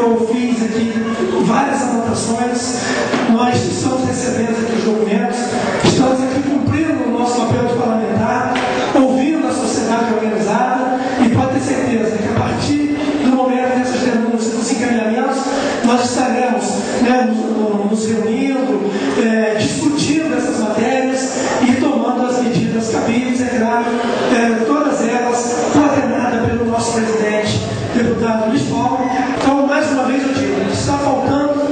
eu fiz aqui várias anotações, nós estamos recebendo aqui os documentos, estamos aqui cumprindo o nosso papel de parlamentar, ouvindo a sociedade organizada, e pode ter certeza que a partir do momento dessas denúncias, dos encaminhamentos, nós estaremos, né, nos reunindo, discutindo essas matérias e tomando as medidas cabíveis, é claro, todas elas coordenadas pelo nosso presidente, deputado Luiz Paulo. Então, mais uma vez eu digo, está faltando,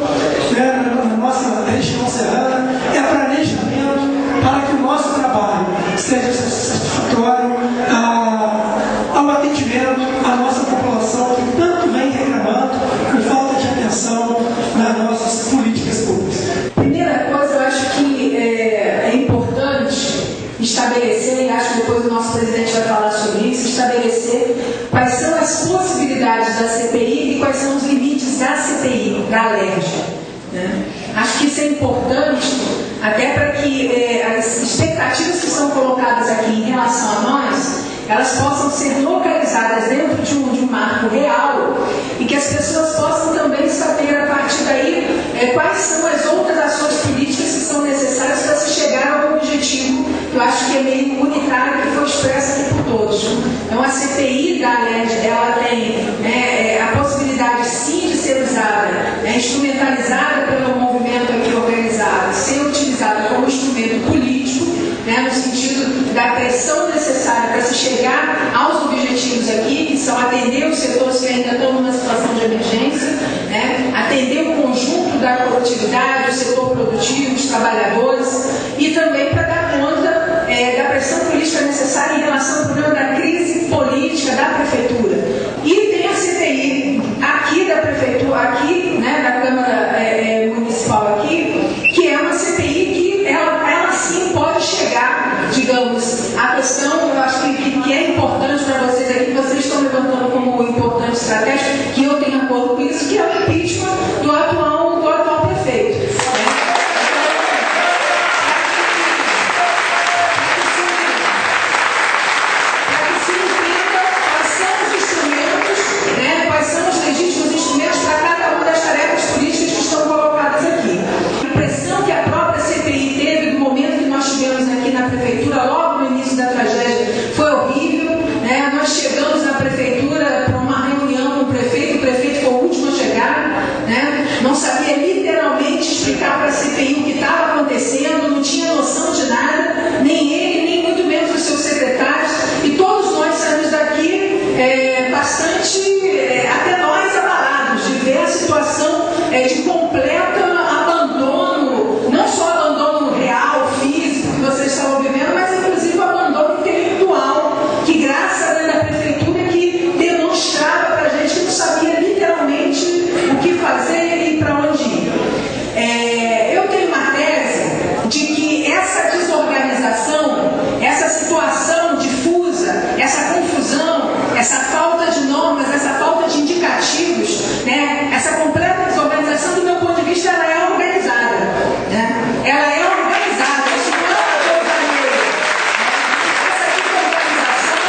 né, na nossa região serrana planejamento para que o nosso trabalho seja satisfatório ao atendimento à nossa população que tanto vem reclamando por falta de atenção nas nossas políticas públicas. Primeira coisa, eu acho que é importante estabelecer, e acho que depois o nosso presidente vai falar sobre isso, estabelecer quais são as possibilidades da CPI e quais são os limites da CPI, da ALERJ, né? Acho que isso é importante até para que as expectativas que são colocadas aqui em relação a nós, elas possam ser localizadas dentro de um marco real e que as pessoas possam também saber a partir daí quais são as outras ações políticas que são necessárias para se chegar ao objetivo que eu acho que é meio unitário, que foi expresso aqui por todos. Então a CPI da ALERJ, ela tem a possibilidade sim de ser usada, instrumentalizada pelo movimento aqui organizado, ser utilizada como instrumento político, no sentido da pressão necessária para se chegar aos objetivos aqui, que são atender os setores que ainda estão numa situação de emergência, atender o conjunto da coletividade, o setor produtivo, os trabalhadores, e também para dar conta da pressão política necessária em relação ao problema da crise política da prefeitura. E tem a CPI aqui da prefeitura, aqui, da Câmara Municipal aqui, que é uma CPI que ela sim pode chegar, digamos, a questão, eu acho que é importante para vocês aqui, que vocês estão levantando como importante estratégia, que eu tenho acordo com isso, que é o impeachment do atual prefeito. Não sabia literalmente explicar para a CPI o que estava acontecendo, não tinha noção de nada, nem ele, nem muito menos os seus secretários, e todos nós saímos daqui bastante, até nós abalados, de ver a situação de completo abandono, não só abandono real, físico, que vocês estavam vivendo, mas inclusive o abandono intelectual, que graças à prefeitura que demonstrava para a gente que não sabia literalmente o que fazer e para onde ir. Eu tenho uma tese de que essa desorganização, essa situação difusa, essa confusão, essa falta de normas, essa falta de indicativos, essa completa desorganização, do meu ponto de vista, ela é organizada. Ela é organizada, isso não é uma coisa negra. Essa desorganização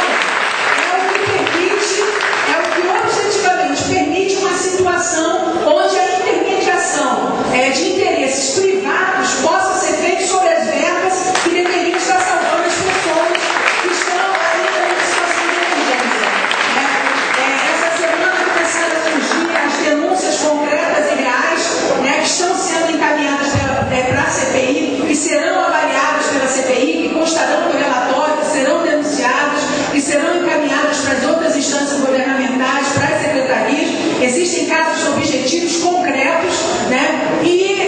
é o que permite, é o que objetivamente permite uma situação onde a intermediação de interesses privados possa ser feita sobre as verbas que deveriam estar salvando as pessoas que estão ainda em situação de emergência. Essa semana começaram a surgir as denúncias concretas e reais, que estão sendo encaminhadas para a CPI, que serão avaliadas pela CPI, que constarão no relatório, que serão denunciadas, que serão encaminhadas para as outras instâncias governamentais, para as secretarias. Existem casos objetivos concretos, e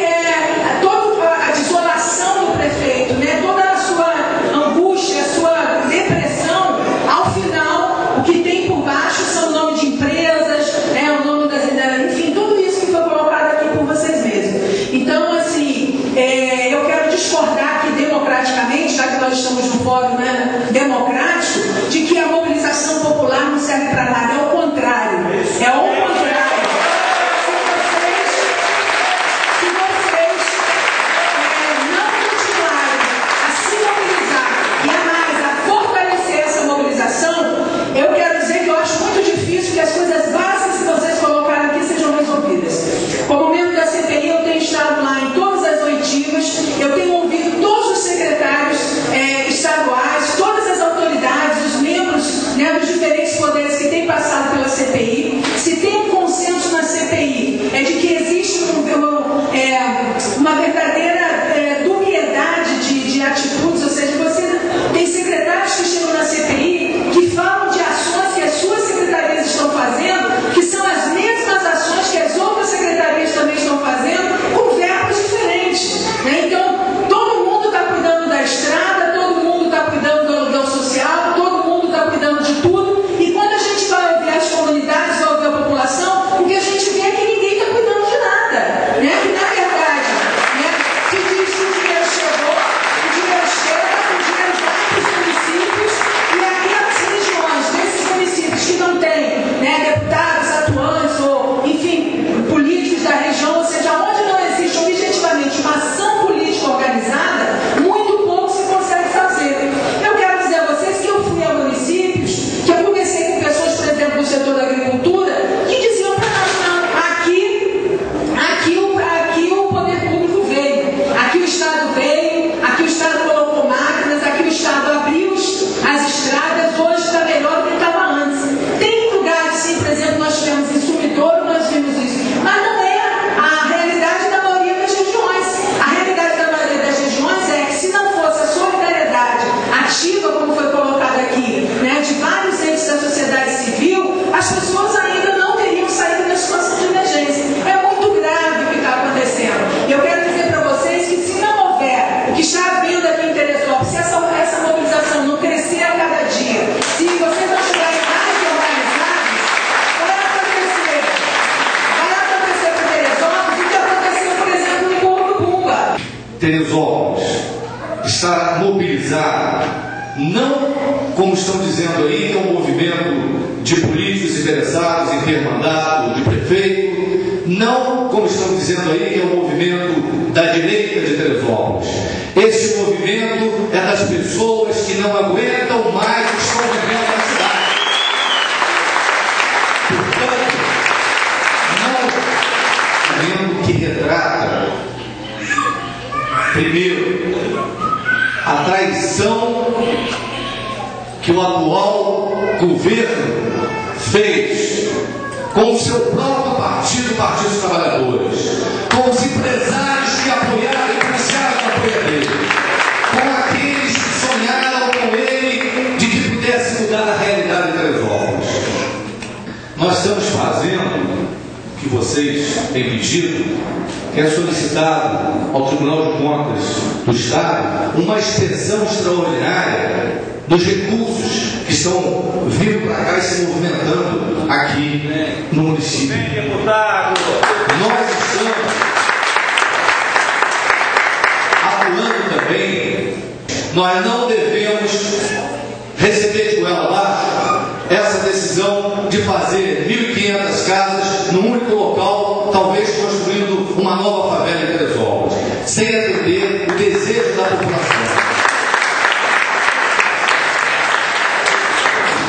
toda a desolação do prefeito, toda a sua angústia, a sua depressão, ao final, o que tem por baixo são o nome de empresas, o nome enfim, tudo isso que foi colocado aqui por vocês mesmos. Então, assim, eu quero discordar aqui democraticamente, já que nós estamos num fórum democrático, de que a mobilização popular não serve para nada. É o contrário. É o contrário. Teresópolis está mobilizado, não como estão dizendo aí, que é um movimento de políticos interessados em ter mandato de prefeito, não como estão dizendo aí, que é um movimento da direita de Teresópolis. Esse movimento é das pessoas que não aguentam mais o que estão vivendo na cidade. Portanto, não vendo que retrata, primeiro, a traição que o atual governo fez com o seu próprio partido, o Partido dos Trabalhadores, com os empresários que apoiaram e financiaram a apoio dele, com aqueles que sonharam com ele de que pudesse mudar a realidade de Teresópolis. Nós estamos fazendo o que vocês têm pedido, que é solicitado ao Tribunal de Contas do Estado uma extensão extraordinária dos recursos que estão vindo para cá e se movimentando aqui no município. Nós estamos atuando também. Nós não devemos receber de goela abaixo essa decisão de fazer 1.500 casas num único local, talvez construindo uma nova favela em Teresópolis, sem atender o desejo da população.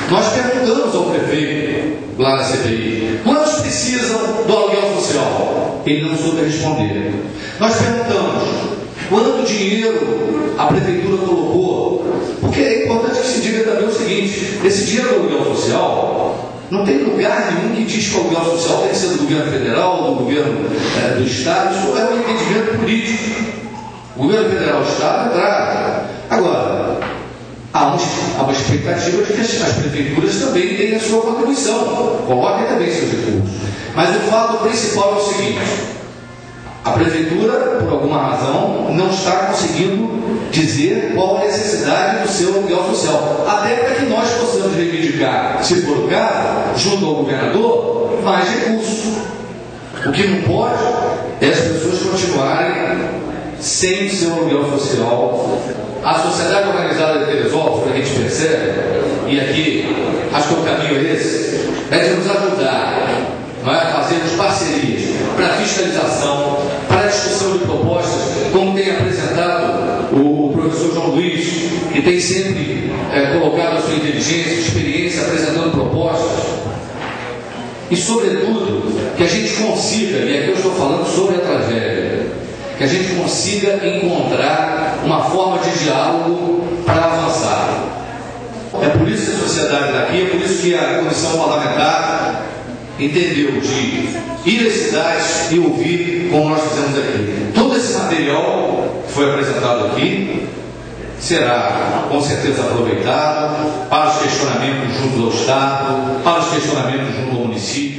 Nós perguntamos ao prefeito lá na CPI, quantos precisam do aluguel social? Ele não soube responder. Nós perguntamos, quanto dinheiro a prefeitura colocou? Porque é importante que se diga também o seguinte, esse dinheiro do aluguel social, não tem lugar nenhum que diz que o aluguel social tem que ser do governo federal, do governo do Estado. Isso é um entendimento político. O governo federal e o Estado entraram. Agora, há uma expectativa de que as prefeituras também tenham a sua contribuição, coloquem também seus recursos. Mas o fato principal é o seguinte: a prefeitura, por alguma razão, não está conseguindo dizer qual a necessidade do seu aluguel social, até para que nós possamos reivindicar, se for o caso, junto ao governador, mais recursos. O que não pode é as pessoas continuarem sem o seu aluguel social. A sociedade organizada de Teresópolis, que a gente percebe, e aqui acho que o caminho é esse, é de nos ajudar, não é, a fazermos parcerias para fiscalização, para a discussão de propostas, como tem apresentado o professor João Luiz, que tem sempre colocado a sua inteligência, experiência, apresentando propostas. E, sobretudo, que a gente consiga, e aqui eu estou falando sobre a tragédia, que a gente consiga encontrar uma forma de diálogo para avançar. É por isso que a sociedade está aqui, é por isso que a comissão parlamentar entendeu de ir às cidades e ouvir como nós fizemos aqui. Todo esse material que foi apresentado aqui será com certeza aproveitado para os questionamentos junto ao Estado, para os questionamentos junto ao município.